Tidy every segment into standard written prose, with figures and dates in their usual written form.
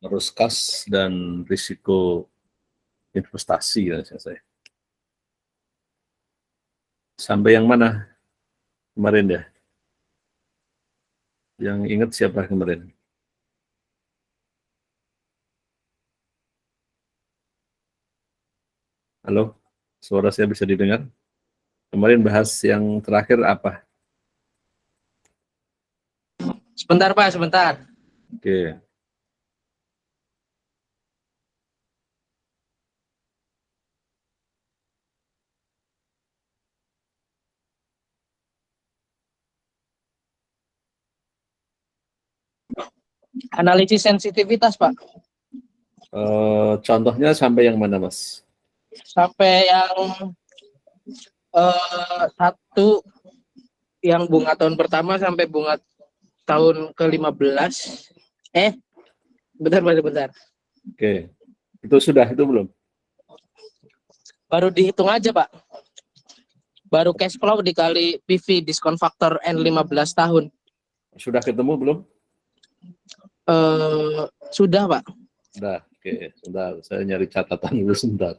arus kas dan risiko investasi ya saya. Sampai yang mana kemarin ya? Yang ingat siapa kemarin? Halo, suara saya bisa didengar? Kemarin bahas yang terakhir apa? Sebentar Pak, sebentar. Oke. Analisis sensitivitas Pak. Contohnya sampai yang mana, Mas? Sampai yang satu, yang bunga tahun pertama sampai bunga tahun ke-15. Bentar Pak, sebentar. Oke. Itu sudah, itu belum? Baru dihitung aja Pak. Baru cash flow dikali PV diskon faktor N 15 tahun. Sudah ketemu belum? Sudah Pak. Sudah, oke. Sebentar, saya nyari catatan dulu sebentar.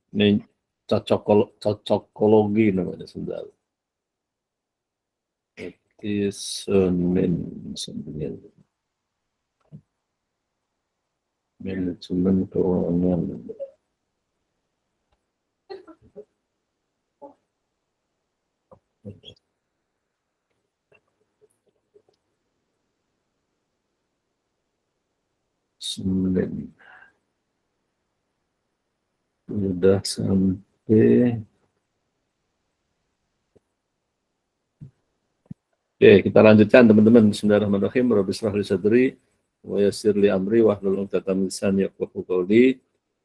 Ini cocokologi namanya sebentar. Senin. Manajemen keuangan. Senin. Sudah sampai. Oke, kita lanjutkan teman-teman. Bismillahirrahmanirrahim. Rabbi shrah li sadri wa yassir li amri wahlul 'uqdatam min lisani yafqahu qawli.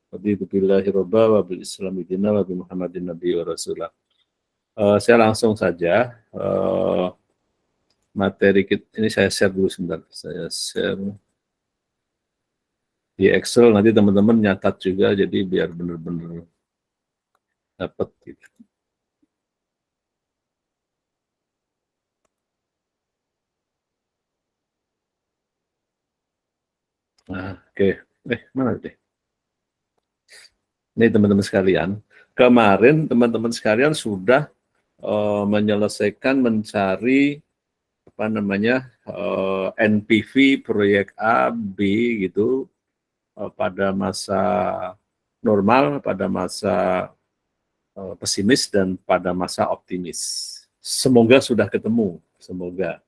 Raditu billahi robba wa bil islami dina wa bi Muhammadin nabi wa rasulah. Saya langsung saja materi kita, ini saya share dulu sebentar. Saya share di Excel, nanti teman-teman nyatat juga, jadi biar benar-benar dapat gitu. Nah, oke. Mana deh? Ini teman-teman sekalian, kemarin teman-teman sekalian sudah menyelesaikan mencari apa namanya NPV proyek A, B gitu pada masa normal, pada masa pesimis dan pada masa optimis. Semoga sudah ketemu, semoga.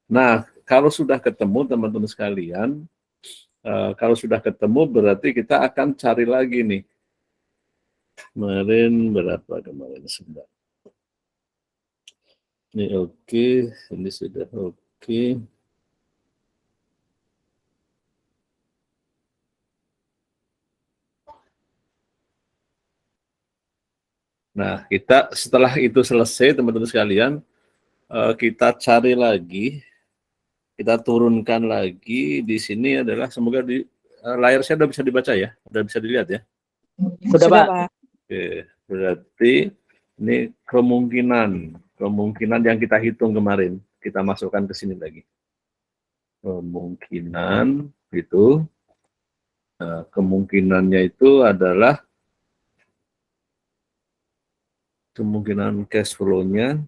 Nah, kalau sudah ketemu teman-teman sekalian, kalau sudah ketemu berarti kita akan cari lagi nih. Kemarin berapa kemarin sebentar. Ini oke, ini sudah oke. Nah, kita setelah itu selesai teman-teman sekalian, kita cari lagi, kita turunkan lagi. Di sini adalah semoga di layar saya sudah bisa dibaca ya, sudah bisa dilihat ya. Sudah Pak. Oke, berarti ini kemungkinan yang kita hitung kemarin, kita masukkan ke sini lagi. Kemungkinan itu, kemungkinannya itu adalah kemungkinan cash flow-nya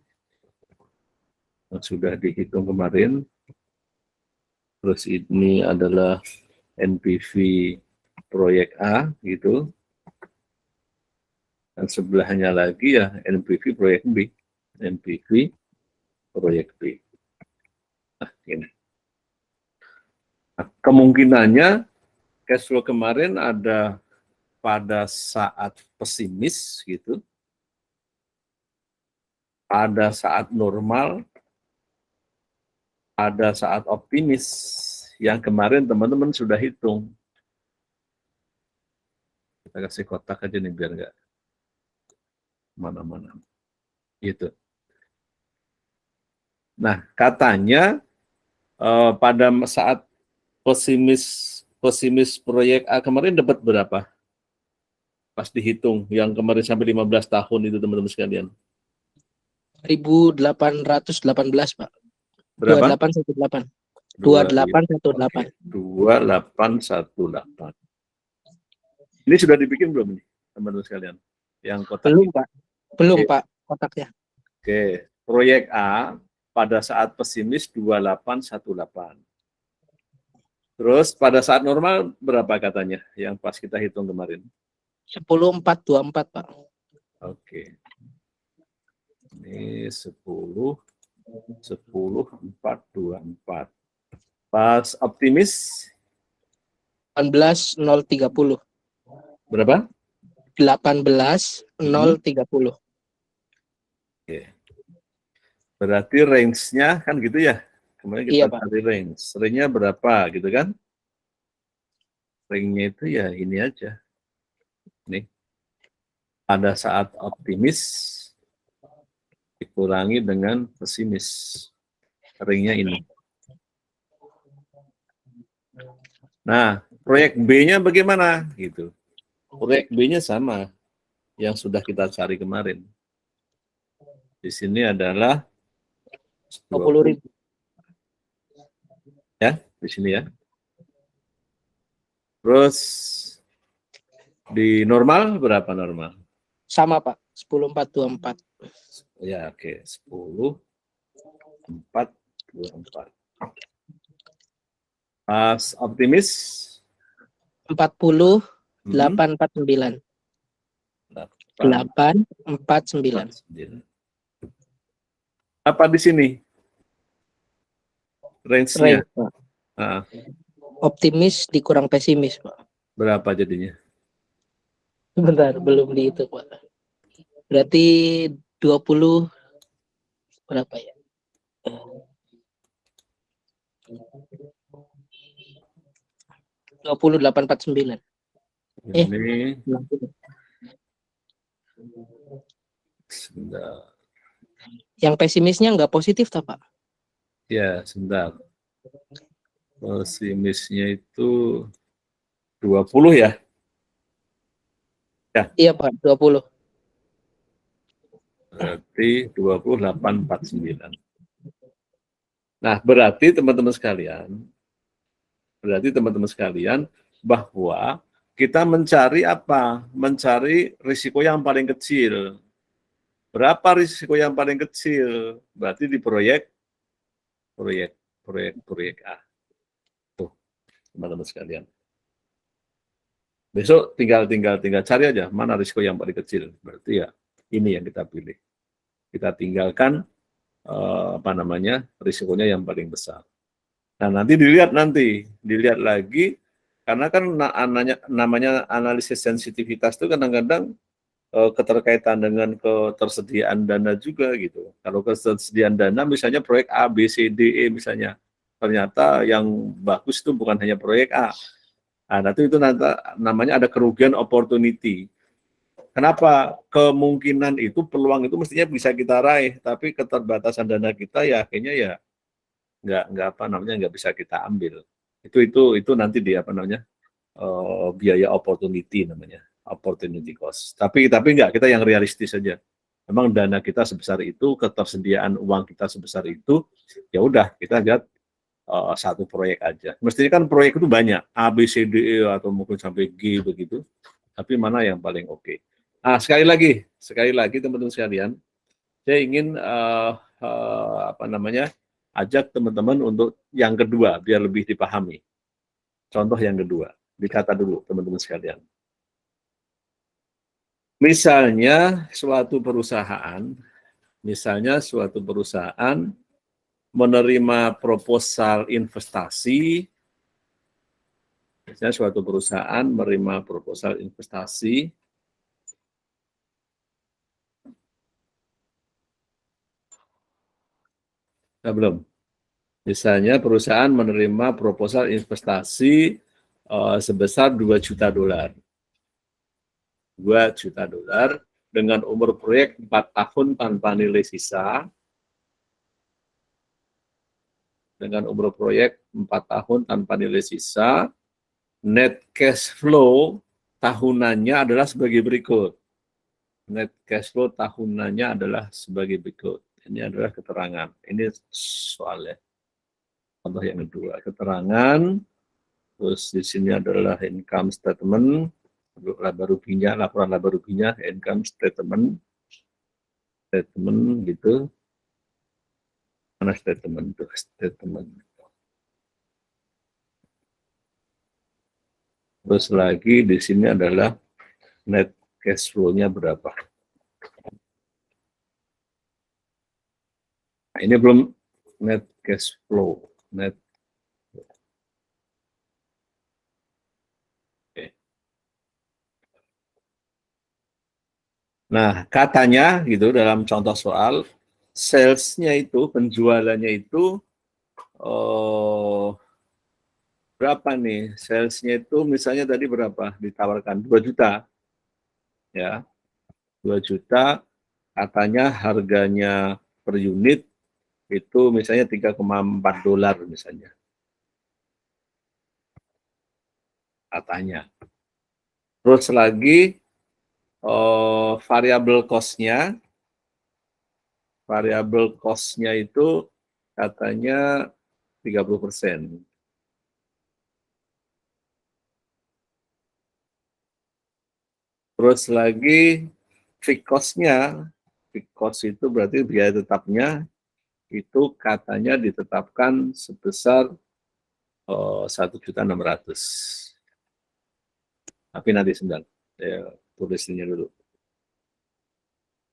yang sudah dihitung kemarin. Terus ini adalah NPV proyek A gitu. Dan sebelahnya lagi ya NPV proyek B. NPV proyek B. Nah, ini. Nah, kemungkinannya cash flow kemarin ada pada saat pesimis gitu. Pada saat normal, pada saat optimis. Yang kemarin teman-teman sudah hitung. Kita kasih kotak aja nih biar nggak mana-mana. Gitu. Nah, katanya pada saat pesimis proyek A kemarin dapat berapa? Pas dihitung yang kemarin sampai 15 tahun itu teman-teman sekalian. 1818 Pak. Berapa? 2818. 2818. 2818. Ini sudah dibikin belum nih, teman-teman sekalian? Yang kotak Belum, ini. Pak. Belum, Oke. Pak, kotaknya. Oke, proyek A pada saat pesimis 2818. Terus pada saat normal berapa katanya yang pas kita hitung kemarin? 10424, Pak. Oke. Ini 10, 424. Pas optimis 18030. berapa? 18030. Oke. Berarti range-nya kan gitu ya. Kemarin kita Iya, Pak. cari range. Range-nya berapa gitu kan? Range-nya itu ya ini aja. Nih. Pada saat optimis dikurangi dengan pesimis. Range-nya ini. Nah, proyek B-nya bagaimana? Gitu. Proyek B-nya sama yang sudah kita cari kemarin. Di sini adalah 20.000. ya, di sini ya. Terus di normal berapa normal? Sama, Pak. 10424. Ya, oke, 10, 424. Pas optimis 40849. 849. 849. Apa di sini? Range-nya Range, Pak. ah, Optimis dikurang pesimis, Pak. berapa jadinya? Sebentar, belum dihitung, Pak. Berarti 20 berapa ya? 20849. Ini 60. sebentar. Yang pesimisnya nggak positif, tak, Pak? Ya, sebentar. Pesimisnya itu 20 ya? Ya. Iya, Pak, 20. Berarti 2849. Nah, berarti teman-teman sekalian bahwa kita mencari apa? Mencari risiko yang paling kecil. Berapa risiko yang paling kecil? Berarti di proyek A. Tuh, teman-teman sekalian. Besok tinggal cari aja mana risiko yang paling kecil. Berarti ya ini yang kita pilih. Kita tinggalkan risikonya yang paling besar. Nah, nanti dilihat lagi karena kan namanya analisis sensitivitas itu kadang-kadang keterkaitan dengan ketersediaan dana juga gitu. Kalau ketersediaan dana misalnya proyek A, B, C, D, E misalnya, ternyata yang bagus itu bukan hanya proyek A. Nah, nanti itu namanya ada kerugian opportunity. Kenapa? Kemungkinan itu, peluang itu mestinya bisa kita raih, tapi keterbatasan dana kita ya akhirnya ya nggak bisa kita ambil. Itu nanti di biaya opportunity namanya, opportunity cost. Tapi nggak, kita yang realistis saja. Memang dana kita sebesar itu, ketersediaan uang kita sebesar itu, ya udah kita lihat satu proyek aja. Mestinya kan proyek itu banyak, A, B, C, D, E atau mungkin sampai G begitu. Tapi mana yang paling oke? Nah, sekali lagi teman-teman sekalian, saya ingin ajak teman-teman untuk yang kedua biar lebih dipahami. Contoh yang kedua, dikata dulu teman-teman sekalian. Misalnya suatu perusahaan menerima proposal investasi, misalnya suatu perusahaan menerima proposal investasi belum. Misalnya perusahaan menerima proposal investasi sebesar 2 juta dolar. 2 juta dolar dengan umur proyek 4 tahun tanpa nilai sisa. Dengan umur proyek 4 tahun tanpa nilai sisa, net cash flow tahunannya adalah sebagai berikut. Net cash flow tahunannya adalah sebagai berikut. Ini adalah keterangan. Ini soalnya. contoh yang kedua, keterangan, terus di sini adalah income statement, laba ruginya, laporan laba ruginya, income statement gitu, mana statement tuh, statement. Terus lagi di sini adalah net cash flow-nya berapa. Nah, ini belum net cash flow, net. Oke. Nah, katanya gitu dalam contoh soal, sales-nya itu, penjualannya itu berapa nih? Sales-nya itu misalnya tadi berapa? Ditawarkan 2 juta. Ya, 2 juta, katanya harganya per unit itu misalnya $3,4 misalnya. Katanya. Terus lagi variable cost-nya itu katanya 30%. Terus lagi fixed cost-nya, fixed cost itu berarti biaya tetapnya itu katanya ditetapkan sebesar 1.600.000. Tapi nanti sebentar, saya tulis ini dulu.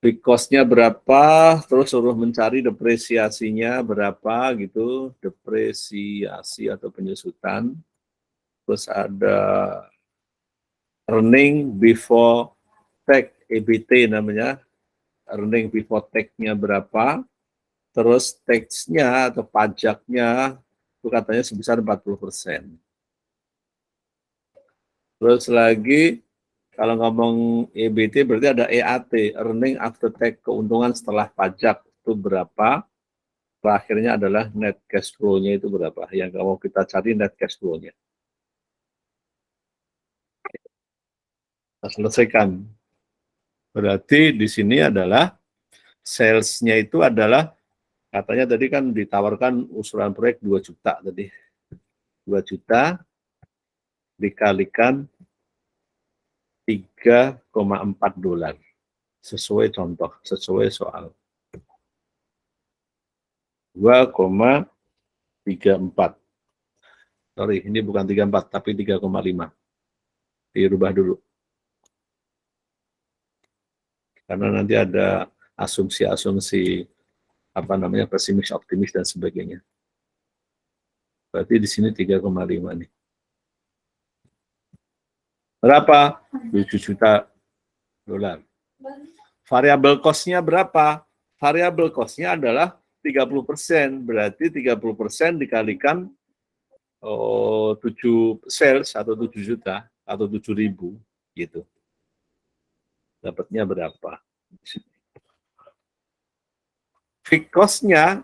Fixed cost-nya berapa, terus suruh mencari depresiasinya berapa gitu, depresiasi atau penyusutan. Terus ada earning before tax, EBT namanya, earning before tax-nya berapa, terus tax-nya atau pajaknya itu katanya sebesar 40%. Terus lagi kalau ngomong EBT berarti ada EAT, earning after tax, keuntungan setelah pajak itu berapa, terakhirnya adalah net cash flow-nya itu berapa, yang kalau kita cari net cash flow-nya. Kita selesaikan. Berarti di sini adalah sales-nya itu adalah, katanya tadi kan ditawarkan usulan proyek 2 juta tadi. 2 juta dikalikan $3,4. Sesuai contoh, sesuai soal. 2,34. Sorry, ini bukan 34, tapi 3,5. Dirubah dulu. Karena nanti ada asumsi-asumsi apa namanya pesimis, optimis dan sebagainya. Berarti di sini 3,5 nih. Berapa? 7 juta dolar. Variable cost-nya berapa? Variable cost-nya adalah 30%, berarti 30% dikalikan 7 sales atau 7 juta atau 7.000 gitu. Dapatnya berapa? Fixed cost-nya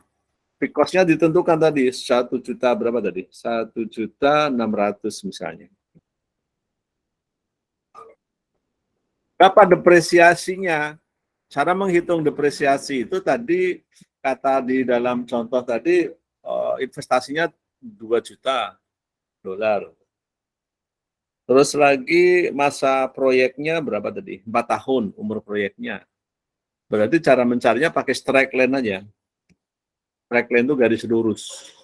ditentukan tadi 1 juta berapa tadi? 1.600.000 misalnya. Berapa depresiasinya? Cara menghitung depresiasi itu tadi kata di dalam contoh tadi investasinya 2 juta dolar. Terus lagi masa proyeknya berapa tadi? 4 tahun umur proyeknya. Berarti cara mencarinya pakai straight line aja. Straight line itu garis lurus.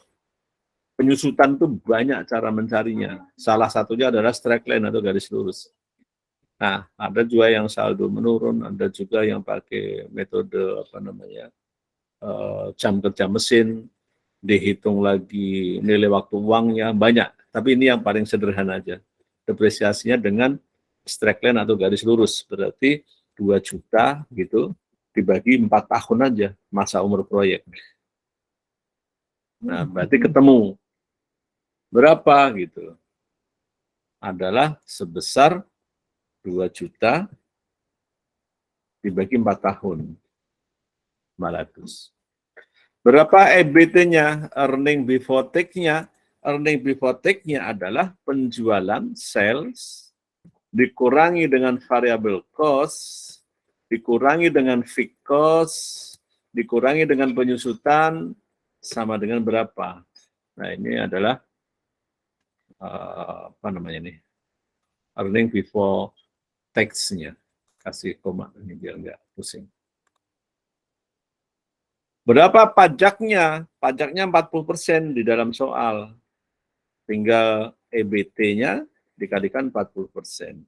Penyusutan itu banyak cara mencarinya. Salah satunya adalah straight line atau garis lurus. Nah, ada juga yang saldo menurun, ada juga yang pakai metode apa namanya jam kerja mesin, dihitung lagi nilai waktu uangnya, banyak. Tapi ini yang paling sederhana aja. Depresiasinya dengan straight line atau garis lurus, berarti 2 juta gitu, dibagi 4 tahun aja masa umur proyek. Nah, berarti ketemu berapa gitu. Adalah sebesar 2 juta dibagi 4 tahun. 500. Berapa EBT-nya? Earning before tax-nya. Earning before tax-nya adalah penjualan sales dikurangi dengan variable cost, dikurangi dengan fixed cost, dikurangi dengan penyusutan, sama dengan berapa? Nah, ini adalah apa namanya nih? Earning before tax-nya. Kasih koma ini biar nggak pusing. Berapa pajaknya? Pajaknya 40% di dalam soal. Tinggal EBT-nya dikalikan 40%.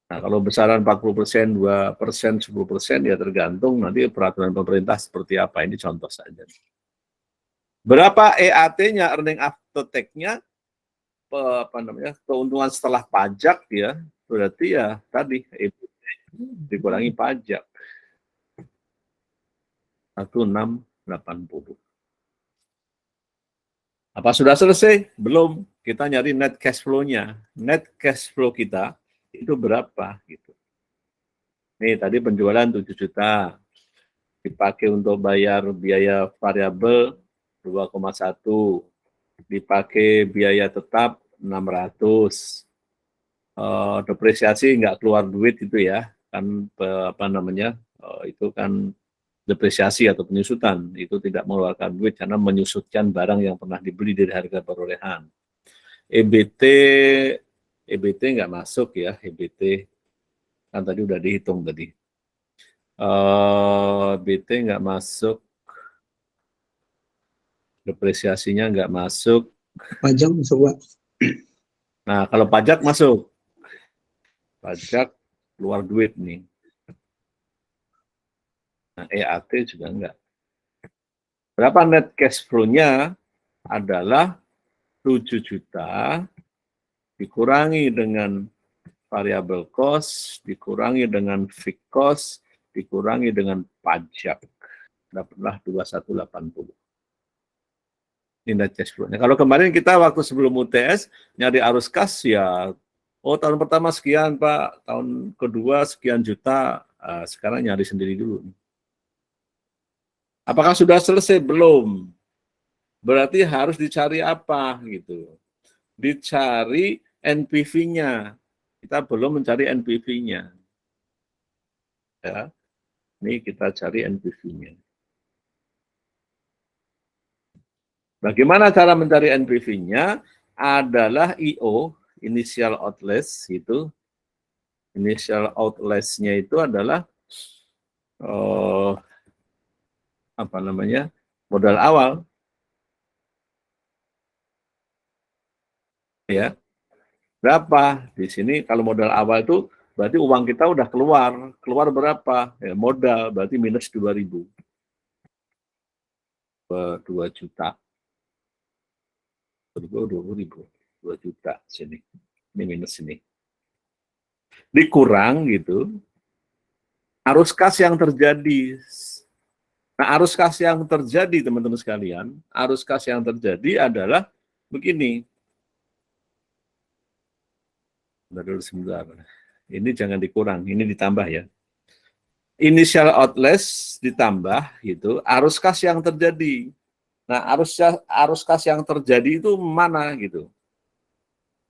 Nah, kalau besaran 40%, 2%, 10%, ya tergantung nanti peraturan pemerintah seperti apa. Ini contoh saja. Berapa EAT-nya, earning after tax-nya, apa namanya, keuntungan setelah pajak ya, berarti ya tadi EBT dikurangi pajak. 1680. Apa sudah selesai? Belum. Kita nyari net cash flow-nya. Net cash flow kita itu berapa gitu. Nih tadi penjualan 7 juta. Dipakai untuk bayar biaya variabel 2,1. Dipakai biaya tetap 600. Depresiasi nggak keluar duit itu ya. Kan apa namanya? Itu kan depresiasi atau penyusutan, itu tidak mengeluarkan duit karena menyusutkan barang yang pernah dibeli dari harga perolehan. EBT nggak masuk ya, EBT kan tadi udah dihitung tadi. EBT nggak masuk, depresiasinya nggak masuk. Pajak masuk, Pak. Nah, kalau pajak masuk, pajak keluar duit nih. Nah, EAT juga enggak. Berapa net cash flow-nya? Adalah 7 juta dikurangi dengan variable cost, dikurangi dengan fixed cost, dikurangi dengan pajak. Dapatlah 2180. Ini net cash flow-nya. Kalau kemarin kita waktu sebelum UTS nyari arus kas ya, oh tahun pertama sekian Pak, tahun kedua sekian juta, sekarang nyari sendiri dulu. Apakah sudah selesai? Belum. Berarti harus dicari apa gitu. Dicari NPV-nya. Kita belum mencari NPV-nya. Ya. Ini kita cari NPV-nya. Bagaimana cara mencari NPV-nya? Adalah IO, initial outlets itu. Initial outlets-nya itu adalah apa namanya? Modal awal. Ya. Berapa? Di sini kalau modal awal itu berarti uang kita udah keluar. Keluar berapa? Ya, modal berarti minus 2.000. 2 juta. 20.000. 2 juta sini. Ini minus ini. Dikurang gitu. Arus kas yang terjadi. Nah, arus kas yang terjadi, teman-teman sekalian, arus kas yang terjadi adalah begini. Sebentar. Ini jangan dikurang, ini ditambah ya. Initial outlets ditambah gitu, arus kas yang terjadi. Nah, arus kas yang terjadi itu mana gitu?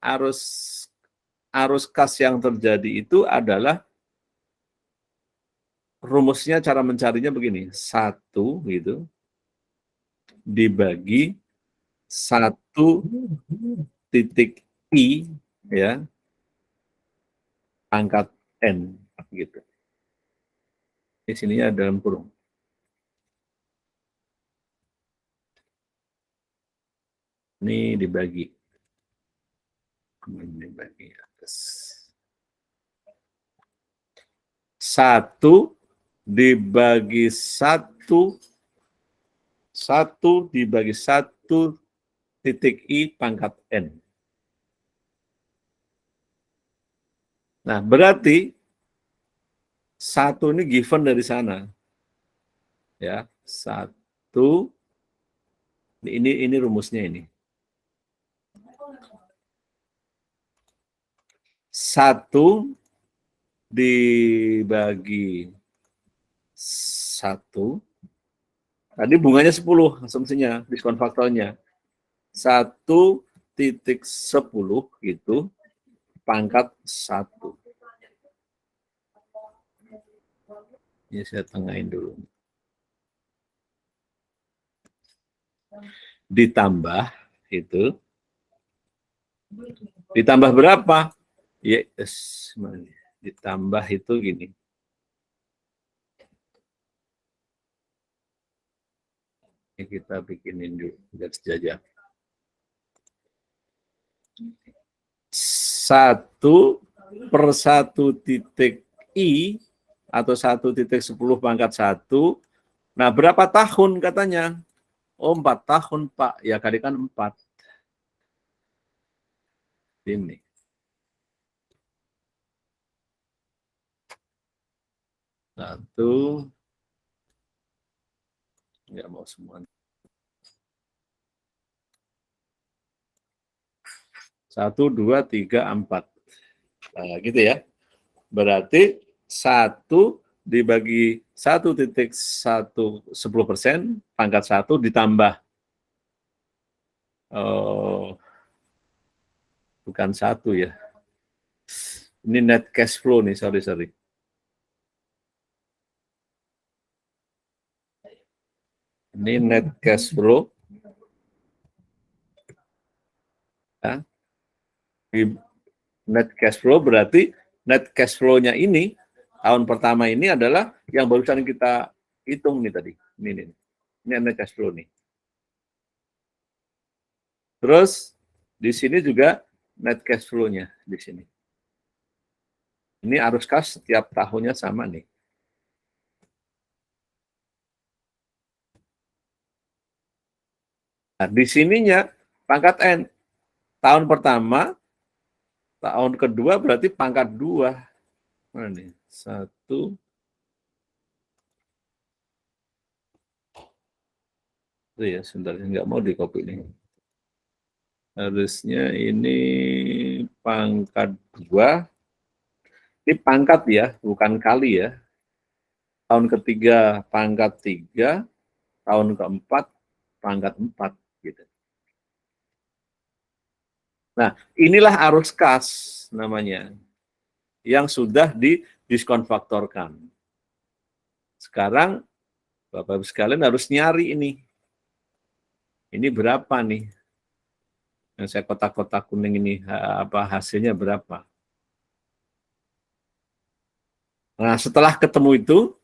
Arus kas yang terjadi itu adalah rumusnya, cara mencarinya begini, 1 gitu dibagi 1 titik I ya pangkat N gitu. Di sininya dalam kurung. Ini dibagi. Ini dibagi atas. 1 dibagi 1 dibagi 1 titik I pangkat N. Nah, berarti 1 ini given dari sana. Ya, 1 ini rumusnya ini. 1 dibagi 1. Tadi bunganya 10 asumsinya, diskon faktornya. 1,10 gitu pangkat 1. Ini saya tengahin dulu. ditambah itu, ditambah berapa? Yes, ditambah itu gini. Ini kita bikinin dulu garis jajak. 1/1 atau 1/10⁻1. Nah, berapa tahun katanya? Oh, 4 tahun, Pak. Ya, kalikan 4. Ini. Satu. Nggak mau semua. 1, 2, 3, 4. Nah, gitu ya. Berarti 1 dibagi 1/10% pangkat 1 ditambah bukan 1 ya. Ini net cash flow nih, sorry. Ini net cash flow. Ya. Net cash flow berarti net cash flow-nya ini tahun pertama ini adalah yang barusan kita hitung nih tadi. Ini net cash flow nih. Terus di sini juga net cash flow-nya di sini. Ini arus kas setiap tahunnya sama nih. Nah, di sininya pangkat N. Tahun pertama, tahun kedua berarti pangkat 2. Mana nih? 1. Itu ya, sebentar, nggak mau di copy nih. Harusnya ini pangkat 2. Ini pangkat ya, bukan kali ya. Tahun ketiga pangkat 3, tahun keempat pangkat 4 gitu. Nah, inilah arus kas namanya yang sudah didiskonfaktorkan. Sekarang Bapak-Ibu sekalian harus nyari ini. Ini berapa nih? Yang saya kotak-kotak kuning ini hasilnya berapa? Nah, setelah ketemu itu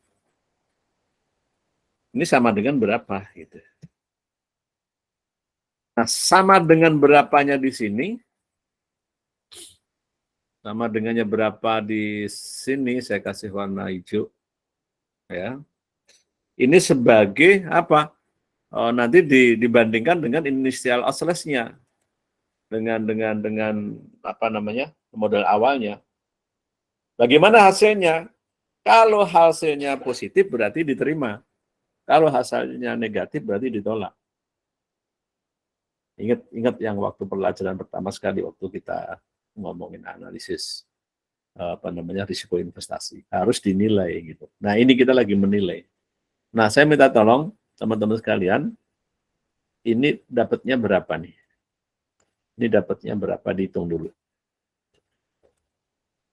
ini sama dengan berapa gitu. Nah, sama dengan berapanya di sini, sama dengannya berapa di sini, saya kasih warna hijau. Ya. Ini sebagai apa? Nanti dibandingkan dengan initial outslash-nya. Dengan apa namanya? Modal awalnya. Bagaimana hasilnya? Kalau hasilnya positif berarti diterima. Kalau hasilnya negatif berarti ditolak. Ingat yang waktu pelajaran pertama sekali waktu kita ngomongin analisis apa namanya risiko investasi harus dinilai gitu. Nah ini kita lagi menilai. Nah saya minta tolong teman-teman sekalian, ini dapatnya berapa nih? Ini dapatnya berapa dihitung dulu.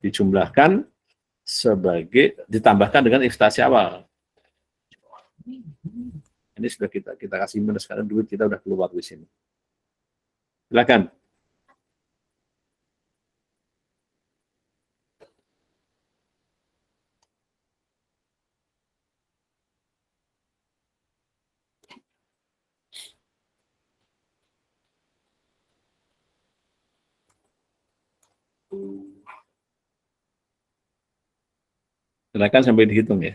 Dijumlahkan sebagai ditambahkan dengan investasi awal. Ini sudah kita kasih minus karena duit kita udah keluar di sini. Silakan. Silakan sampai dihitung ya.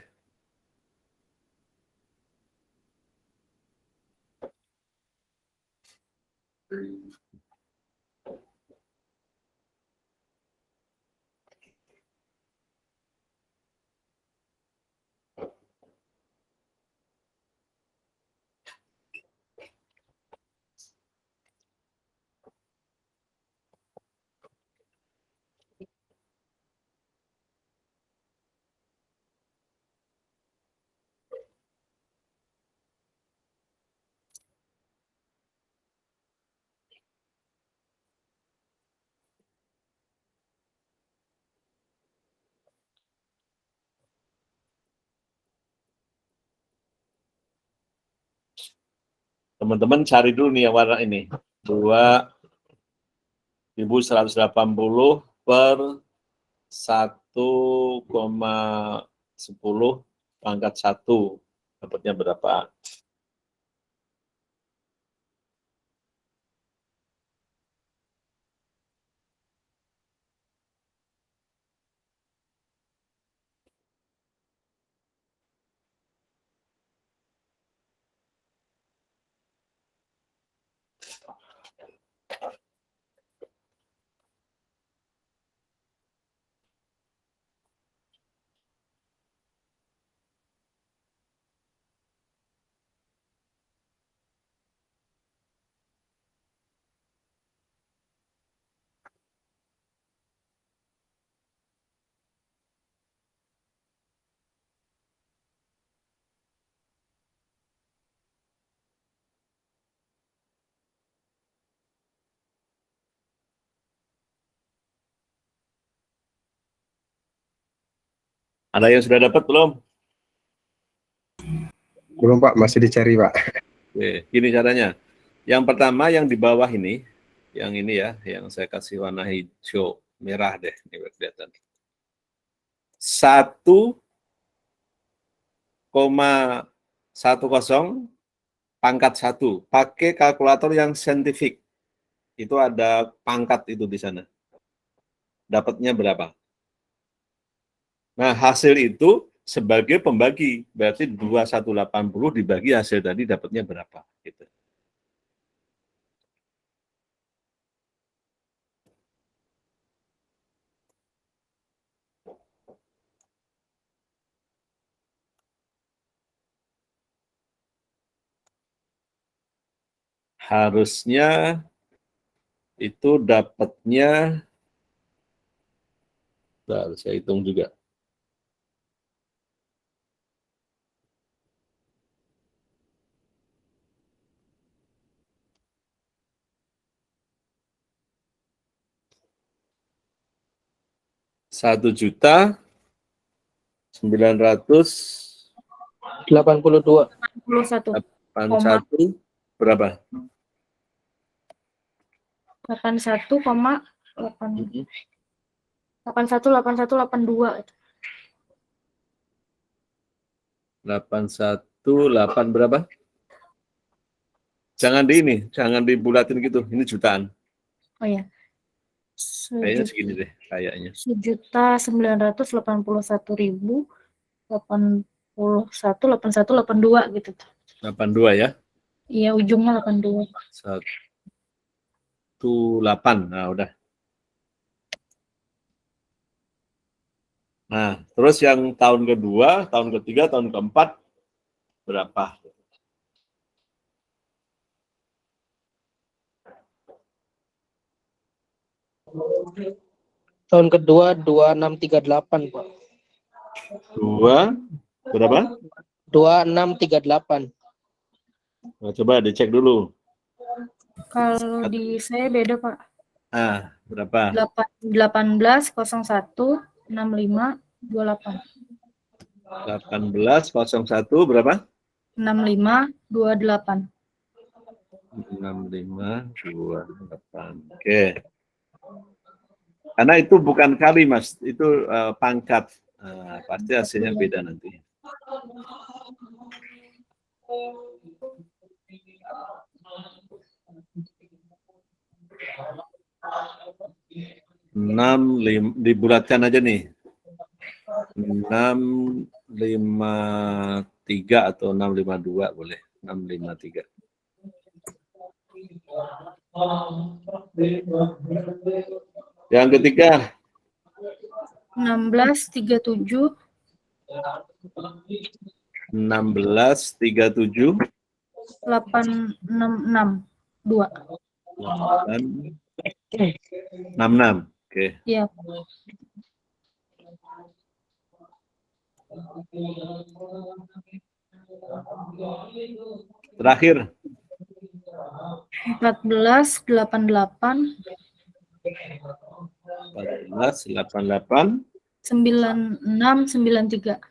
Teman-teman cari dulu nih yang warna ini. 2.180 per 1,10 pangkat 1. Dapatnya berapa? Ada yang sudah dapat belum? Belum Pak, masih dicari Pak. Oke, gini caranya. Yang pertama yang di bawah ini, yang ini ya, yang saya kasih warna hijau merah deh, ini biar kelihatan. 1,10 pangkat 1. Pakai kalkulator yang saintifik. Itu ada pangkat itu di sana. Dapatnya berapa? Nah, hasil itu sebagai pembagi, berarti 2180 dibagi hasil tadi dapatnya berapa? Gitu. Harusnya itu dapatnya, saya hitung juga. Rp1.900.000 82. 81 berapa? 81,818182 itu. 818 berapa? Jangan dibulatin gitu. Ini jutaan. Oh ya. Kayaknya segini deh, kayaknya. 1.980.81.8182 gitu. 82 ya? Iya, ujungnya 82. 18. Nah, udah. Nah, terus yang tahun kedua, tahun ketiga, tahun keempat berapa? Tahun kedua 2638, Pak. 2 berapa? 2638. Nah, coba dicek dulu. Kalau di saya beda, Pak. Ah, berapa? 18.01.65.28. 18.01 berapa? 65.28. 6528. Oke. Karena itu bukan kali, Mas. Itu pangkat. Pasti hasilnya beda nanti. Dibulatkan aja nih. 653 atau 652 boleh. 653. Yang ketiga 16.37. 16.37 866. 866. Oke. Iya. Terakhir 14.88. 14.88 96.93.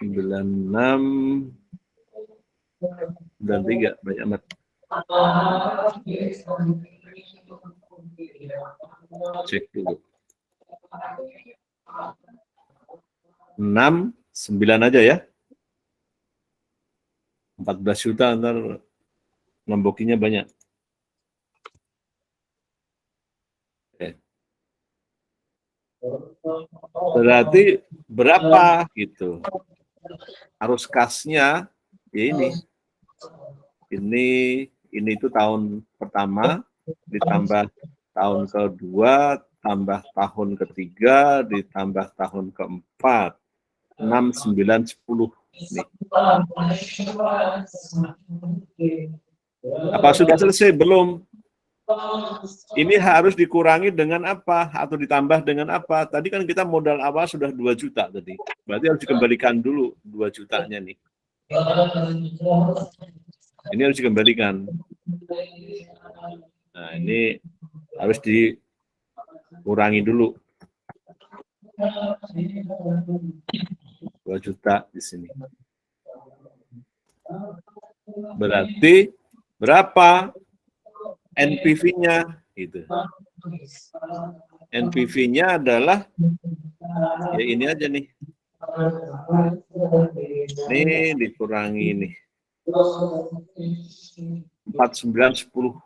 96 93 banyak amat. Cek dulu. 6, 9 aja ya. 14 juta ntar nembokinya banyak. Oke. Berarti berapa gitu. Arus kasnya ya ini. Ini itu tahun pertama ditambah tahun kedua, tambah tahun ketiga, ditambah tahun keempat. 6, 9, 10. Nih. Apa sudah selesai? Belum. Ini harus dikurangi dengan apa? Atau ditambah dengan apa? Tadi kan kita modal awal sudah 2 juta tadi. Berarti harus dikembalikan dulu 2 jutanya nih. Ini harus dikembalikan. Nah, ini harus dikurangi dulu. 2 juta di sini. Berarti berapa NPV-nya gitu. NPV-nya adalah ya ini aja nih. Ini dikurangi nih. 4910.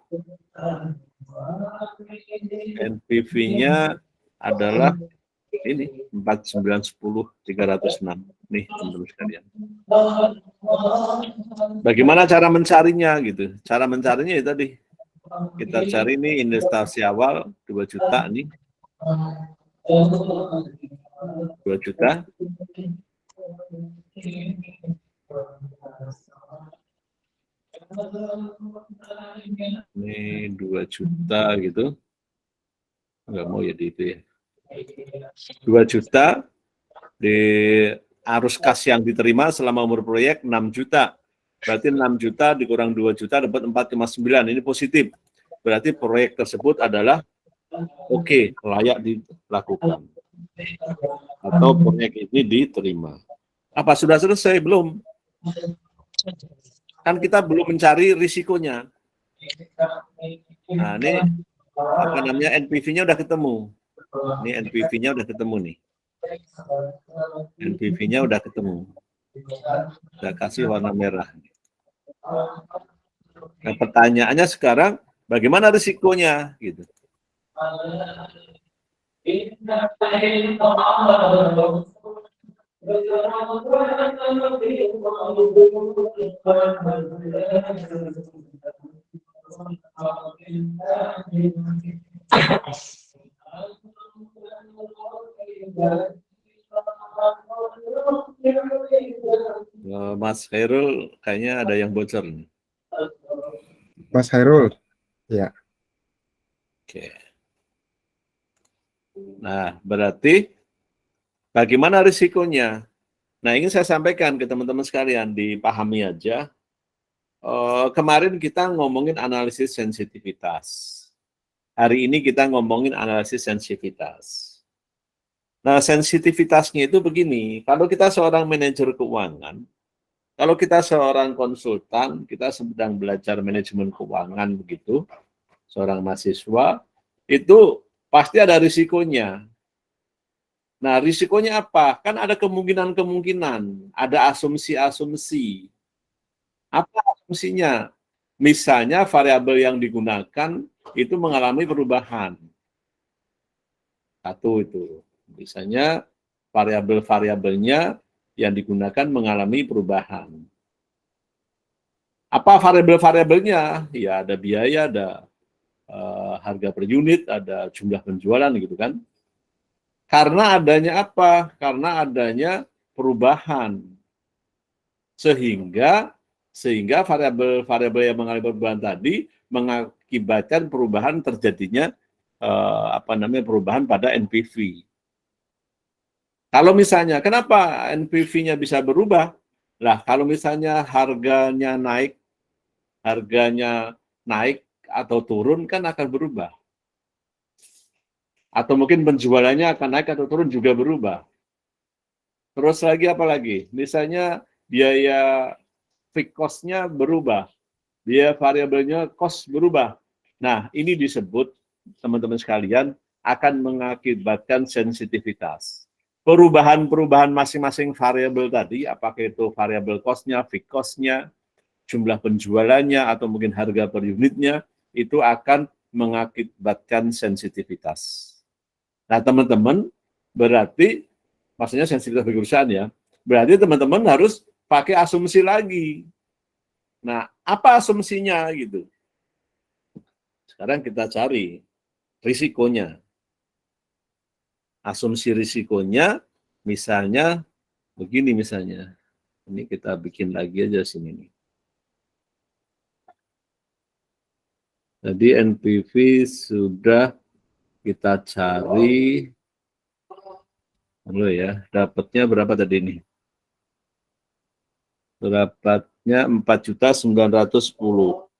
NPV-nya adalah ini 4910 306. Nih teman-teman sekalian. Bagaimana cara mencarinya gitu? Cara mencarinya ya tadi. Kita cari nih investasi awal 2 juta nih. 2 juta. Ini 2 juta gitu. Enggak mau ya di itu ya. 2 juta di arus kas yang diterima selama umur proyek 6 juta. Berarti 6 juta dikurang 2 juta dapat 4,9. Ini positif. Berarti proyek tersebut adalah oke, layak dilakukan. Atau proyek ini diterima. Apa sudah selesai? Belum. Kan kita belum mencari risikonya. Nah, ini apa namanya NPV-nya udah ketemu. Ini NPV-nya udah ketemu nih. NPV-nya udah ketemu. Udah kasih warna merah. Nah, pertanyaannya sekarang bagaimana risikonya gitu. Mas Khairul kayaknya ada yang bocor nih. Mas Hairul, ya. Oke. Nah, berarti bagaimana risikonya? Nah, ingin saya sampaikan ke teman-teman sekalian, dipahami aja. Kemarin kita ngomongin analisis sensitivitas. Hari ini kita ngomongin analisis sensitivitas. Nah, sensitivitasnya itu begini, kalau kita seorang manajer keuangan, kalau kita seorang konsultan, kita sedang belajar manajemen keuangan begitu, seorang mahasiswa, itu pasti ada risikonya. Nah, risikonya apa? Kan ada kemungkinan-kemungkinan, ada asumsi-asumsi. Apa asumsinya? Misalnya variabel yang digunakan itu mengalami perubahan. Satu itu. Misalnya variabel-variabelnya yang digunakan mengalami perubahan. Apa variabel-variabelnya? Ya ada biaya, ada harga per unit, ada jumlah penjualan gitu kan. Karena adanya apa? Karena adanya perubahan. Sehingga variabel-variabel yang mengalami perubahan tadi mengakibatkan perubahan terjadinya perubahan pada NPV. Kalau misalnya, kenapa NPV-nya bisa berubah? Lah, kalau misalnya harganya naik atau turun kan akan berubah. Atau mungkin penjualannya akan naik atau turun juga berubah. Terus lagi apa lagi? Misalnya biaya fixed cost-nya berubah, biaya variabelnya cost berubah. Nah, ini disebut teman-teman sekalian akan mengakibatkan sensitivitas. Perubahan-perubahan masing-masing variabel tadi, apakah itu variabel cost-nya, fixed cost-nya, jumlah penjualannya, atau mungkin harga per unitnya, itu akan mengakibatkan sensitivitas. Nah, teman-teman, berarti, maksudnya sensitivitas bagi perusahaan ya, berarti teman-teman harus pakai asumsi lagi. Nah, apa asumsinya gitu? Sekarang kita cari risikonya. Asumsi risikonya, misalnya, begini misalnya. Ini kita bikin lagi aja sini nih. Jadi NPV sudah kita cari, dulu ya, dapatnya berapa tadi ini? Dapatnya 4.910.000.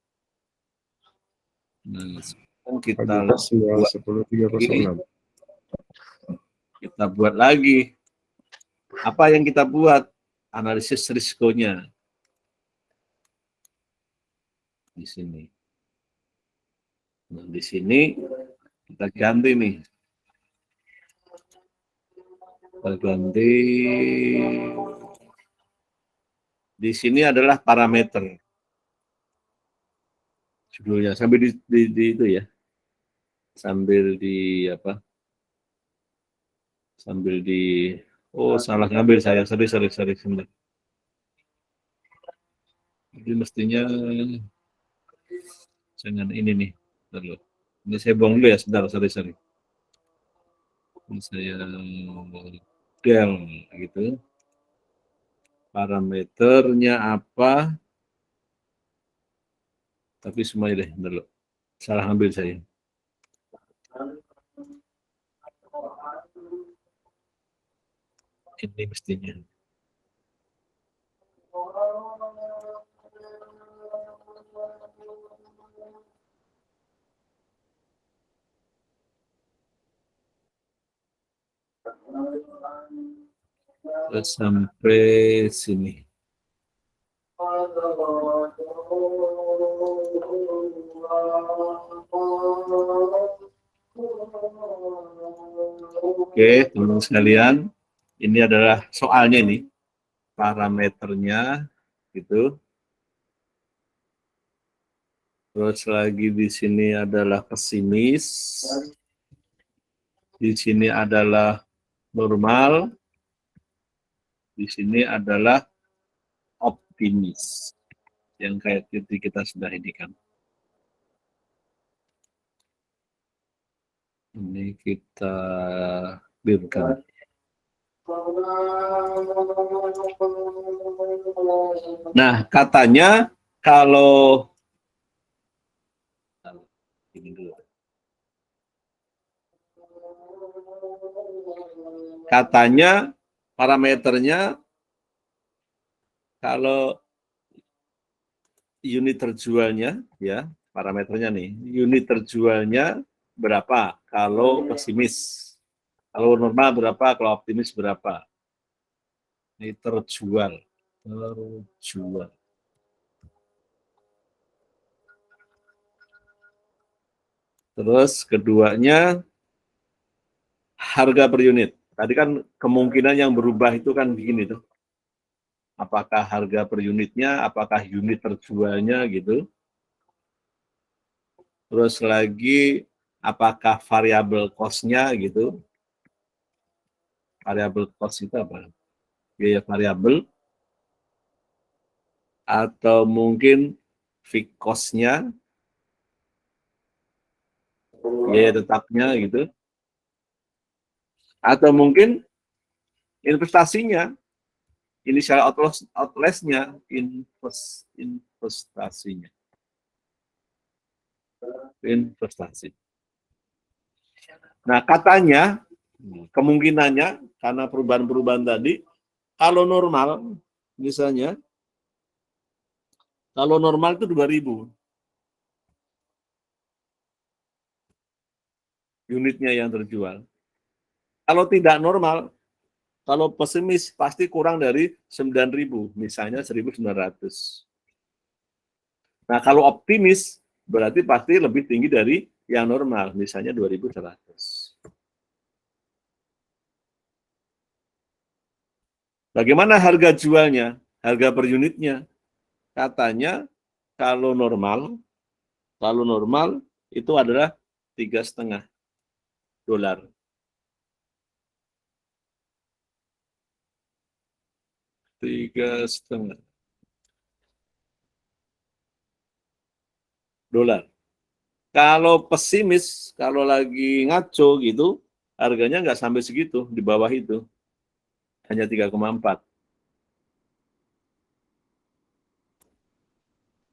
Nah, sekarang kita kita buat lagi. Apa yang kita buat? Analisis risikonya. Di sini. Nah, di sini kita ganti nih. Kita ganti. Di sini adalah parameter. Judulnya sambil di itu ya. Sambil di apa? Sambil di salah ngambil saya. Sorry. Sebentar. Jadi mestinya jangan ini nih. Bentar, ini saya buang dulu ya, sebentar, sorry. Ini saya del gitu. Parameternya apa? Tapi semuanya deh, bentar loh. Salah ambil saya. Ini mestinya. Terus sampai sini. Oke, teman-teman sekalian, ini adalah soalnya nih, parameternya, gitu. Terus lagi di sini adalah pesimis, di sini adalah normal, di sini adalah optimis, yang kayak titik kita sudah ini kan. Ini kita clearkan. Nah, katanya kalau ini dulu. Katanya parameternya kalau unit terjualnya ya, parameternya nih, unit terjualnya berapa kalau pesimis, kalau normal berapa, kalau optimis berapa. Ini terjual. Terus keduanya harga per unit. Tadi kan kemungkinan yang berubah itu kan begini tuh. Apakah harga per unitnya, apakah unit terjualnya gitu. Terus lagi apakah variabel cost-nya gitu. Variabel cost itu apa? Biaya variabel atau mungkin fixed cost-nya, biaya tetapnya gitu. Atau mungkin investasinya, initial outlay-nya, investasinya. Investasi. Nah, katanya, kemungkinannya, karena perubahan-perubahan tadi, kalau normal, misalnya, kalau normal itu 2.000 unitnya yang terjual. Kalau tidak normal, Kalau pesimis pasti kurang dari 9.000, misalnya 1.900. Nah, kalau optimis berarti pasti lebih tinggi dari yang normal, misalnya 2.100. Bagaimana harga jualnya? Harga per unitnya? Katanya kalau normal itu adalah 3,5 dolar. 3,5 dolar. Kalau pesimis, kalau lagi ngaco gitu, harganya nggak sampai segitu, di bawah itu. Hanya 3,4.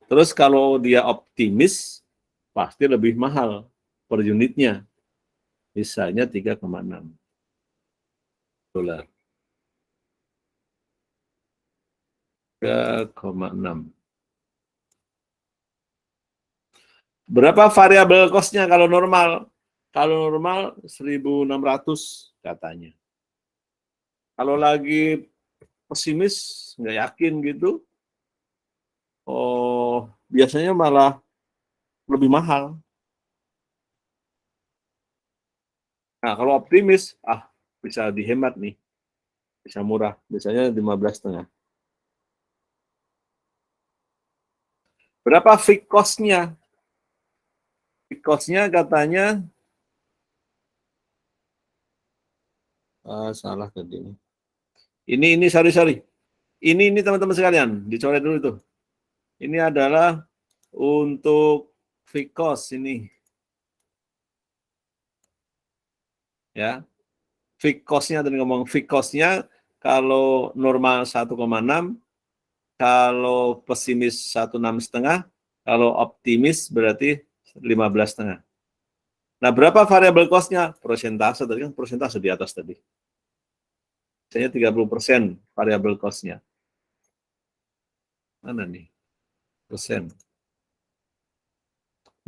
Terus kalau dia optimis, pasti lebih mahal per unitnya. Misalnya 3,6 dolar. 3,6. Berapa variabel cost-nya kalau normal? Kalau normal 1.600 katanya. Kalau lagi pesimis, nggak yakin gitu, oh biasanya malah lebih mahal. Nah, kalau optimis, bisa dihemat nih, bisa murah, misalnya 15,5. Berapa fixed cost-nya? Fixed cost-nya katanya, salah tadi. Ini sorry. Ini teman-teman sekalian, dicoret dulu tuh. Ini adalah untuk fixed cost ini. Ya. Fixed cost-nya tadi ngomong fixed cost-nya kalau normal 1,6, kalau pesimis 16,5, kalau optimis berarti 15,5. Nah, berapa variabel cost-nya? Persentase tadi kan persentase di atas tadi. Misalnya 30% variabel cost-nya. Mana nih? Persen.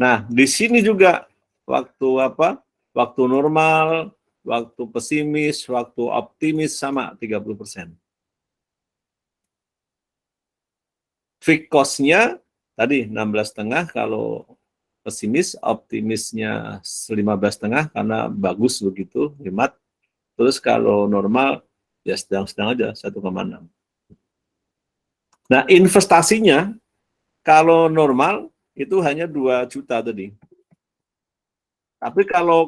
Nah, di sini juga waktu Waktu normal, waktu pesimis, waktu optimis sama 30%. Fixed cost-nya tadi 16,5 kalau pesimis, optimisnya 15,5 karena bagus begitu, hemat. Terus kalau normal ya sedang-sedang aja 1,6. Nah, investasinya kalau normal itu hanya 2 juta tadi. Tapi kalau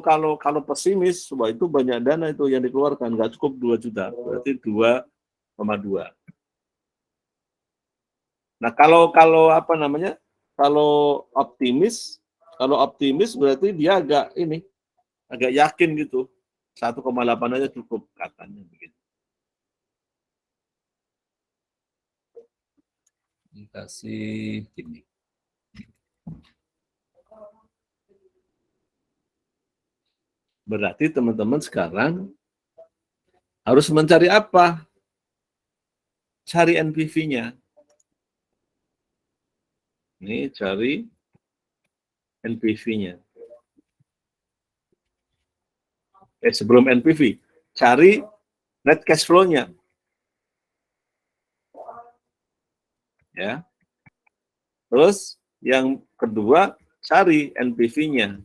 pesimis, wah itu banyak dana itu yang dikeluarkan, nggak cukup 2 juta, berarti 2,2. Nah, kalau Kalau optimis berarti dia agak yakin gitu. 1,8 aja cukup katanya begitu. Dikasih ini. Berarti teman-teman sekarang harus mencari apa? Cari NPV-nya. Ini cari NPV-nya. Sebelum NPV, cari net cash flow-nya. Ya. Terus yang kedua, cari NPV-nya.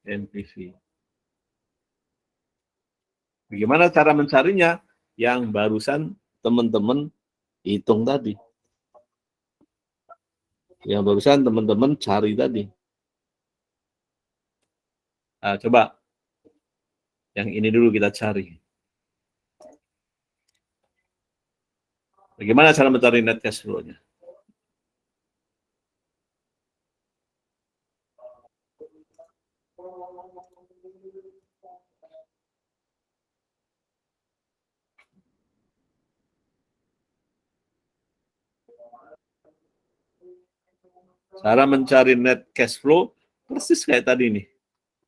NPV. Bagaimana cara mencarinya? Yang barusan teman-teman hitung tadi. Yang barusan teman-teman cari tadi. Nah, coba. Yang ini dulu kita cari. Bagaimana cara mencari net cash flow-nya? Cara mencari net cash flow persis kayak tadi nih.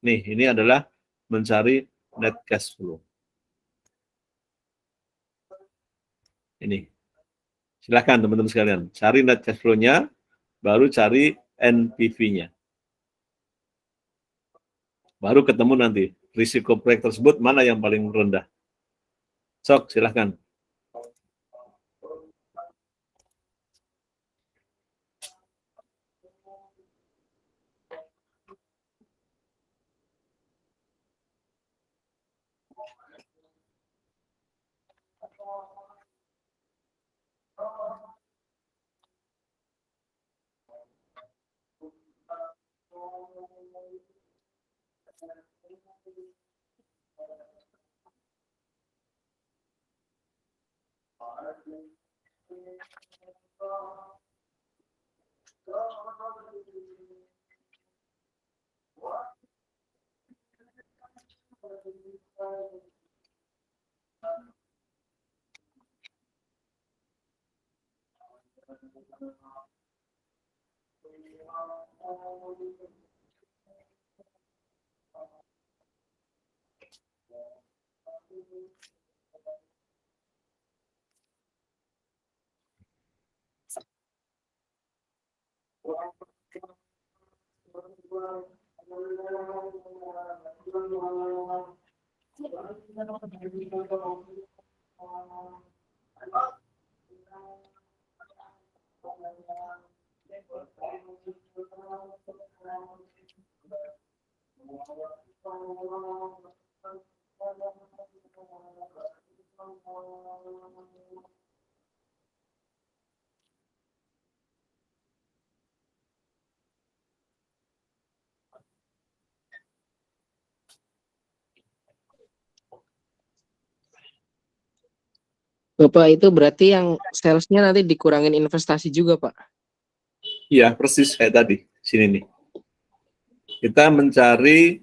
Nih, ini adalah mencari net cash flow. Ini. Silakan teman-teman sekalian, cari net cash flow-nya, baru cari NPV-nya. Baru ketemu nanti risiko proyek tersebut mana yang paling rendah. Sok, silahkan. Bapak itu berarti yang salesnya nanti dikurangin investasi juga, Pak? Iya, persis kayak tadi. Sini nih. Kita mencari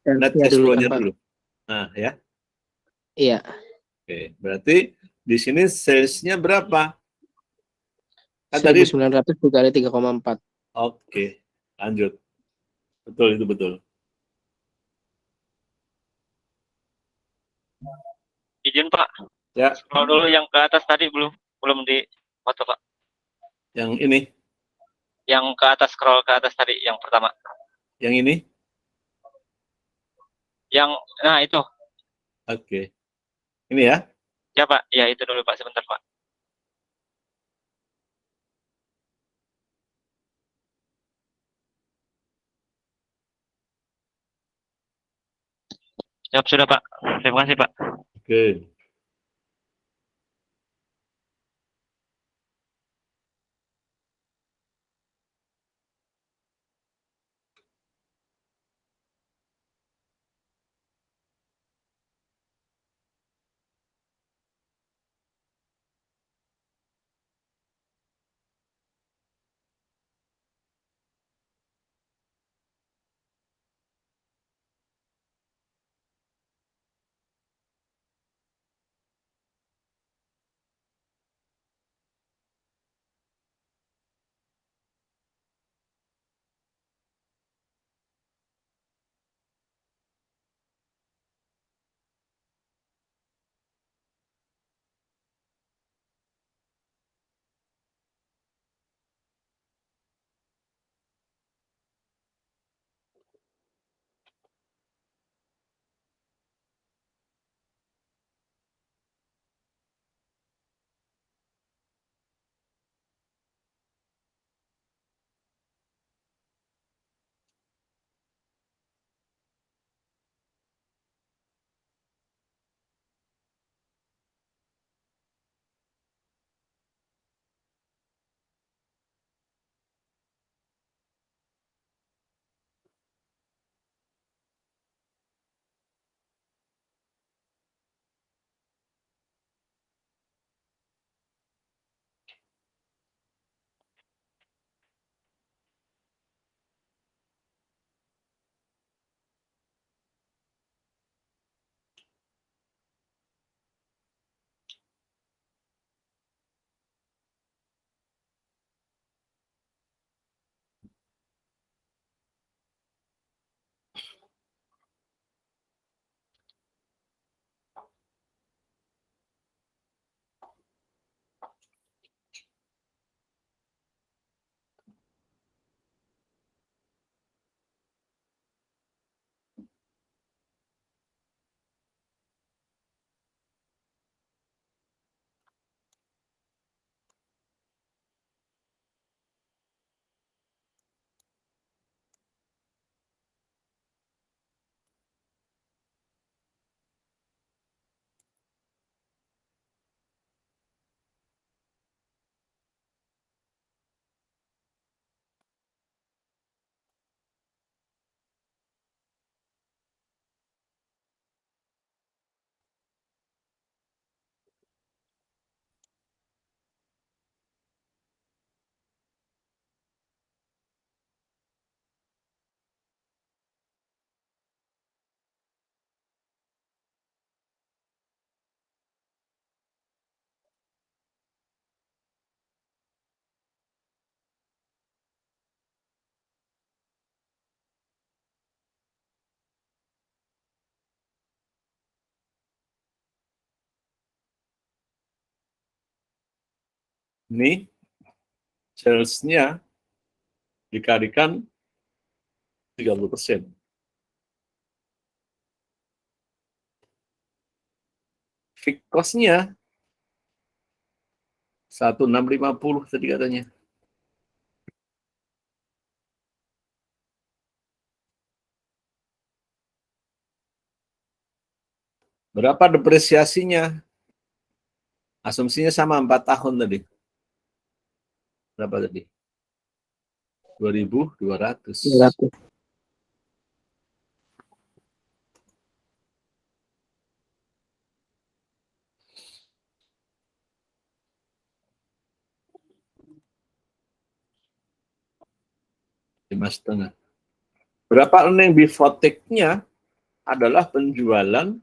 net Salesnya cash dulu kan, flow-nya Pak? dulu. Nah, ya. Iya. Oke, berarti di sini sales-nya berapa? Kan tadi 1.900 dikali 3,4. oke, lanjut. Betul, itu betul. Izin Pak, Ya, scroll dulu yang ke atas tadi belum di foto Pak. yang ini, Yang ke atas scroll ke atas tadi yang pertama. yang ini. Yang nah itu. Oke. Ini ya. Ya Pak, ya itu dulu Pak sebentar Pak. Siap sudah Pak. Terima kasih Pak. Oke. Ini sales-nya dikalikan 30%. Fixed cost-nya 1650 tadi katanya. Berapa depresiasinya? Asumsinya sama 4 tahun tadi. Berapa tadi? 2.200. 200. Lima setengah. Berapa earning before take-nya adalah penjualan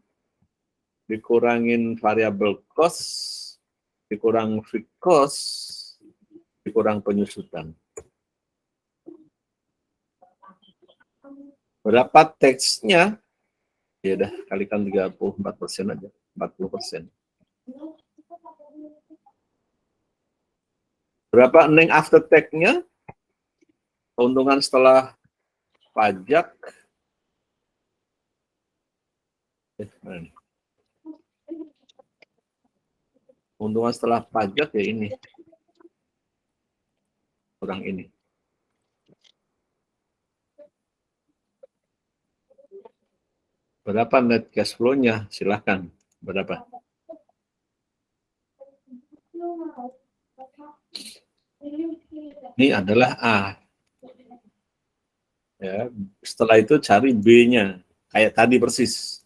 dikurangin variable cost, dikurang fixed cost, dikurang penyusutan. Berapa tax-nya? Ya udah, kalikan 34% aja, 40%. Berapa earning after tax-nya? Keuntungan setelah pajak. Mana nih? Keuntungan setelah pajak ya ini. Kurang ini. Berapa net cash flow-nya? Silahkan. Berapa? Ini adalah A. Ya, setelah itu cari B-nya. Kayak tadi persis.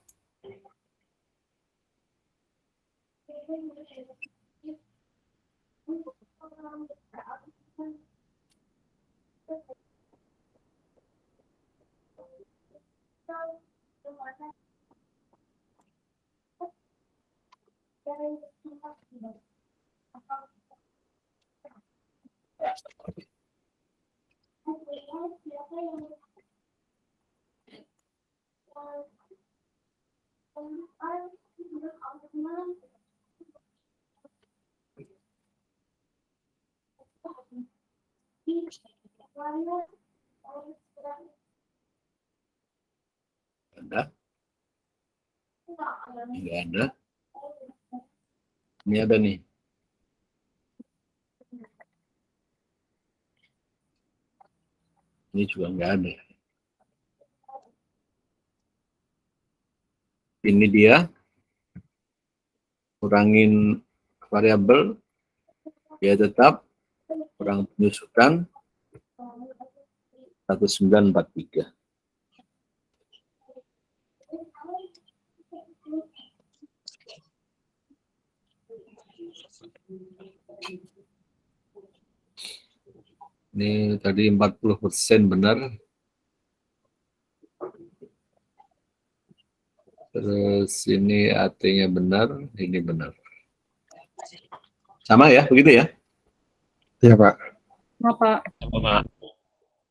Ada? Enggak ada. Ini ada nih. Ini juga enggak ada. Ini dia. Kurangin variabel. Ya tetap. Kurang penyusutan. 1943. Ini tadi 40% benar. Terus ini AT-nya benar, ini benar. Sama ya, begitu ya? Iya, Pak. Apa?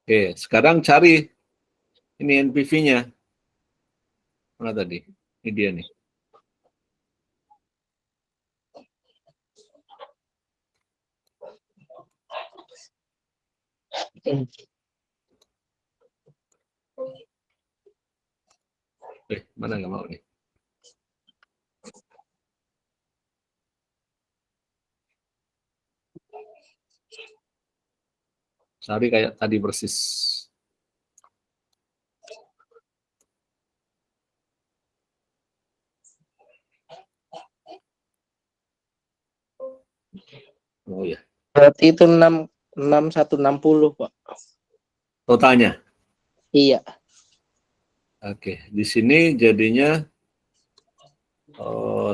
Oke, sekarang cari ini NPV-nya. Mana tadi? Ini dia nih. Mana nggak mau nih? Cari kayak tadi persis. Oh ya, Berarti itu 6160, Pak. totalnya. Iya. Oke, di sini jadinya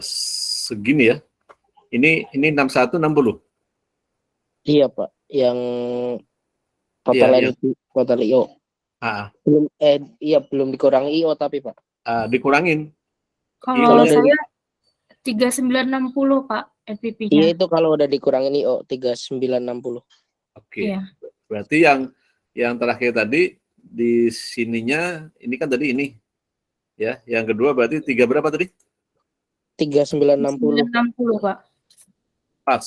segini ya. Ini 6160. Iya, Pak. Yang total Iya, NP, total IO. Ah, Belum dikurangi IO tapi, Pak. dikurangin. Kalau Iya. saya 3960 Pak Iya, NPP-nya. itu kalau udah dikurangin IO 3960. Oke. Iya. Berarti yang terakhir tadi di sininya ini kan tadi ini. Ya, yang kedua berarti 3 berapa tadi? 3960. 3960 Pak. Pas.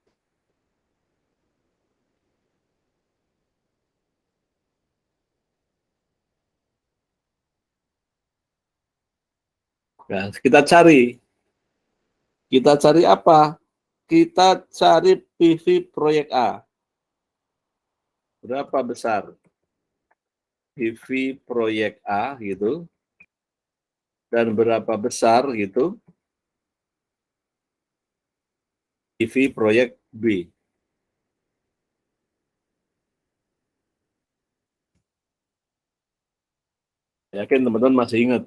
Nah, kita cari. Kita cari apa? Kita cari PV proyek A. Berapa besar PV proyek A gitu, dan berapa besar gitu PV proyek B. Yakin teman-teman masih ingat?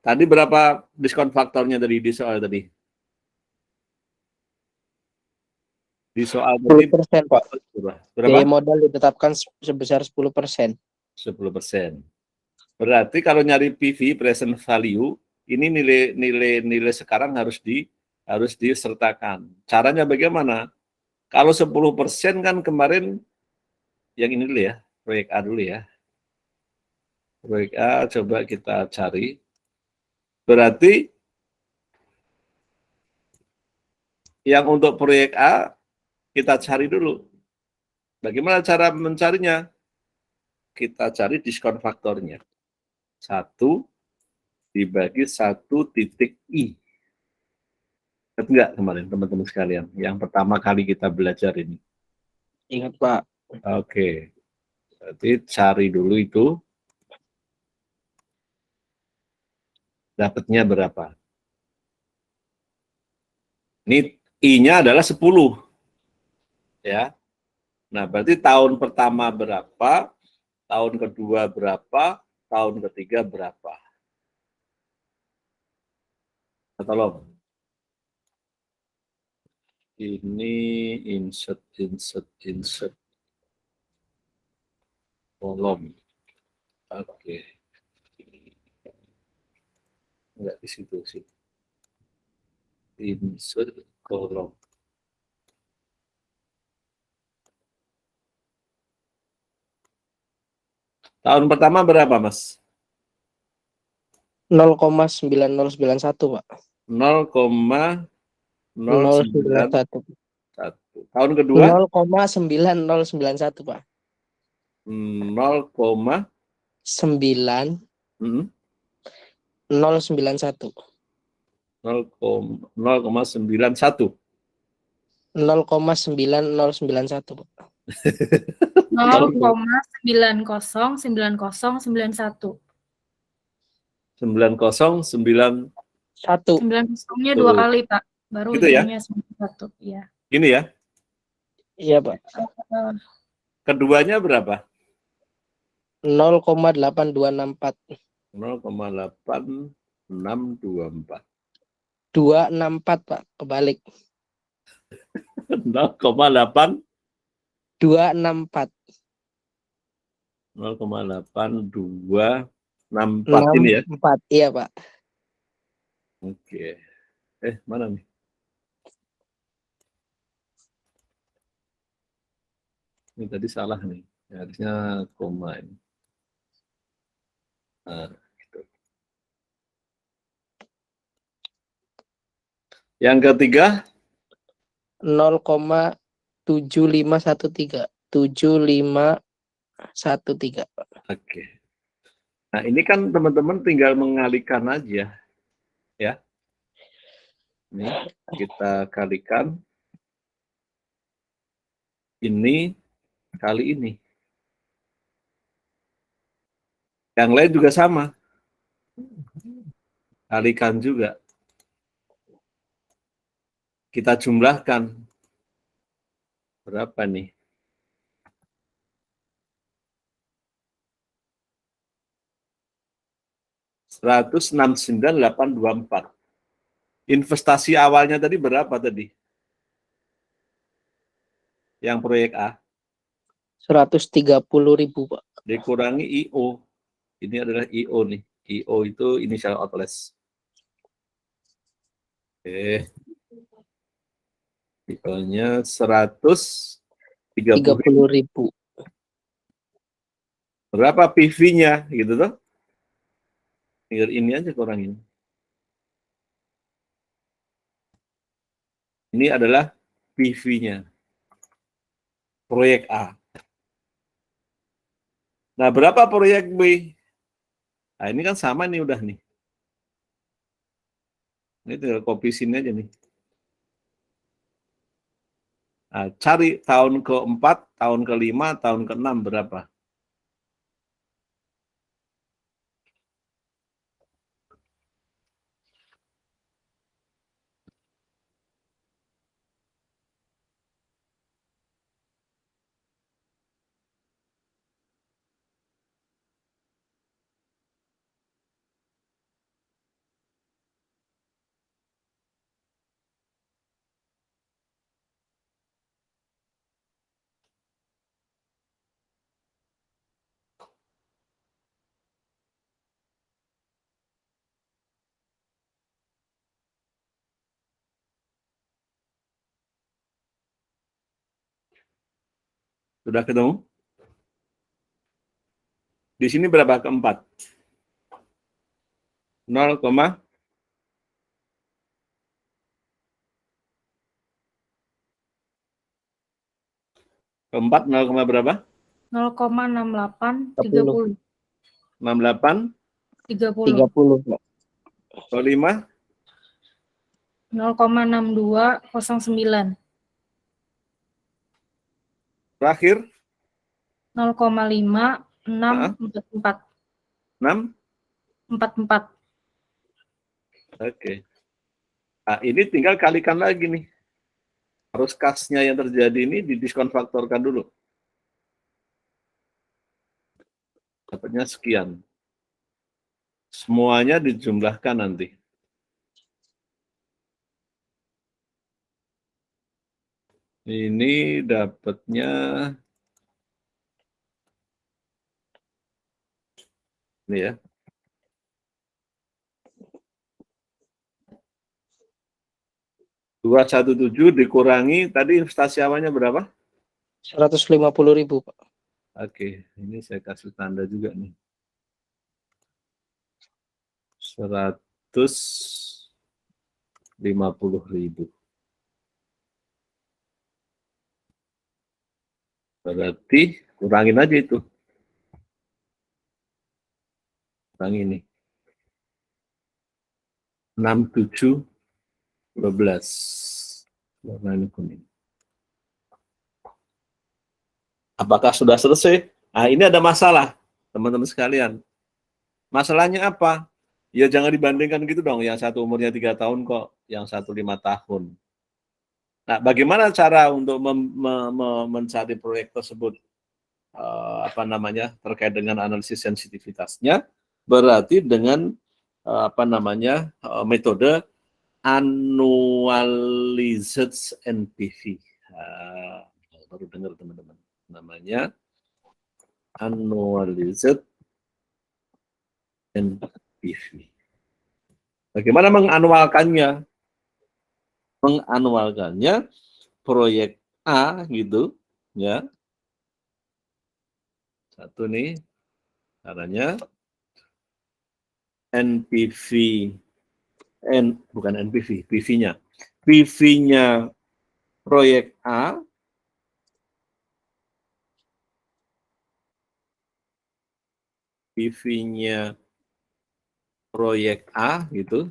Tadi berapa diskon faktornya tadi di soal tadi? Di soal tadi 10%, Pak. berapa? Biaya modal ditetapkan sebesar 10%. 10%. Berarti kalau nyari PV present value, ini nilai sekarang harus disertakan. Caranya bagaimana? Kalau 10% kan kemarin yang ini dulu ya, proyek A dulu ya. Proyek A coba kita cari. Berarti yang untuk proyek A kita cari dulu. Bagaimana cara mencarinya? Kita cari diskon faktornya. 1 dibagi 1,I. Ingat nggak kemarin teman-teman sekalian? Yang pertama kali kita belajar ini. Ingat, Pak. Oke. Berarti cari dulu itu. Dapatnya berapa? Ini I-nya adalah 10. Ya. Nah, berarti tahun pertama berapa? Tahun kedua berapa? Tahun ketiga berapa? Tolong. Ini insert kolom. Oke. Enggak di situ sih. Insert kolom. Tahun pertama berapa, Mas? 0,9091, Pak. 0,091. 091. Tahun kedua 0,9091, Pak. 0, 9 091. 0,91. 0,9091, Pak. 0,909091. 9091. 9 kosongnya 2 kali, Pak. Baru Gitu ya? ujungnya 1. Iya. Ini ya. Iya, Pak. Keduanya berapa? 0,8264. 0,8624. 264, Pak. Kebalik. 0,8 264. 0,8264 ini ya. 64. Iya, Pak. Oke. Mana nih? Ini tadi salah nih. Harusnya koma ini. Nah, gitu. Yang ketiga 0,7513. 7513. Oke. Nah, ini kan teman-teman tinggal mengalihkan aja. Ya. Ini kita kalikan. Ini kali ini. Yang lain juga sama. Kalikan juga. Kita jumlahkan. Berapa nih? $169.824. Investasi awalnya tadi berapa tadi? Yang proyek A? 130.000, Pak. Dikurangi IO. Ini adalah IO nih. IO itu initial outlets. Oke. IO-nya 130.000. Berapa PV-nya gitu tuh? Tinggal ini aja kurangin. Ini adalah PV-nya. Proyek A. Nah, berapa proyek B? Nah, ini kan sama nih udah nih. Ini tinggal copy sini aja nih. Nah, cari tahun ke-4, tahun ke-5, tahun ke-6 berapa? Sudah ketemu? Di sini berapa ke-4? 0, ke-4 0, berapa? 0,68 30. 30 68, 30 30, Pak. ke-5, 0,6209 terakhir 0,5644 6. 44. Oke. Nah, ini tinggal kalikan lagi nih. Harus kasnya yang terjadi ini didiskon faktorkan dulu. Dapatnya sekian. Semuanya dijumlahkan nanti. Ini dapatnya ini ya. $217 dikurangi tadi investasi awalnya berapa? 150.000, Pak. Oke, ini saya kasih tanda juga nih. 150.000. Berarti kurangin aja itu. Kurang ini. 67 12. Warna ini kuning. Apakah sudah selesai? Nah, ini ada masalah, teman-teman sekalian. Masalahnya apa? Ya jangan dibandingkan gitu dong, yang satu umurnya 3 tahun kok, yang satu 5 tahun. Nah, bagaimana cara untuk mencari proyek tersebut? Terkait dengan analisis sensitivitasnya, berarti dengan metode annualized NPV. Baru dengar teman-teman, namanya annualized NPV. Bagaimana menganualkannya? Menganualkannya proyek A gitu, ya. Satu nih caranya NPV, bukan NPV, PV-nya. PV-nya proyek A PV-nya proyek A gitu.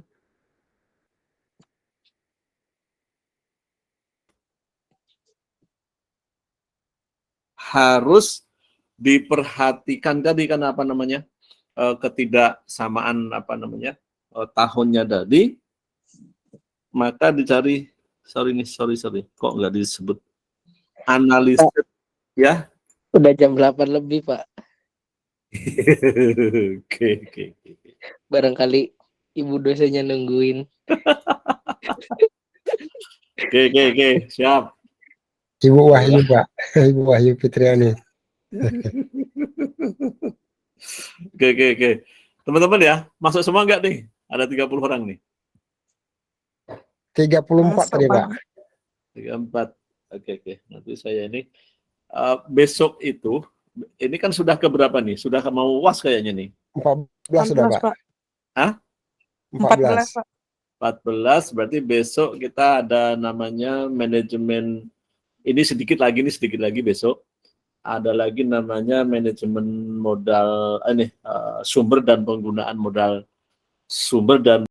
Harus diperhatikan tadi kan ketidaksamaan tahunnya tadi, maka dicari sorry kok nggak disebut analisis ya. Udah jam 8 lebih, Pak. Oke. Barangkali ibu dosennya nungguin. Oke, siap. Ibu Wahyu, Pak. Ibu Wahyu Fitriani. Oke. Teman-teman ya, masuk semua enggak nih? Ada 30 orang nih. 34 tadi, Pak. 34. Oke. Nanti saya ini besok itu, ini kan sudah ke berapa nih? Sudah mau UAS kayaknya nih. 14 sudah, Pak. Hah? 14. 14, berarti besok kita ada namanya manajemen, ini sedikit lagi besok. Ada lagi namanya manajemen modal, sumber dan penggunaan modal sumber dan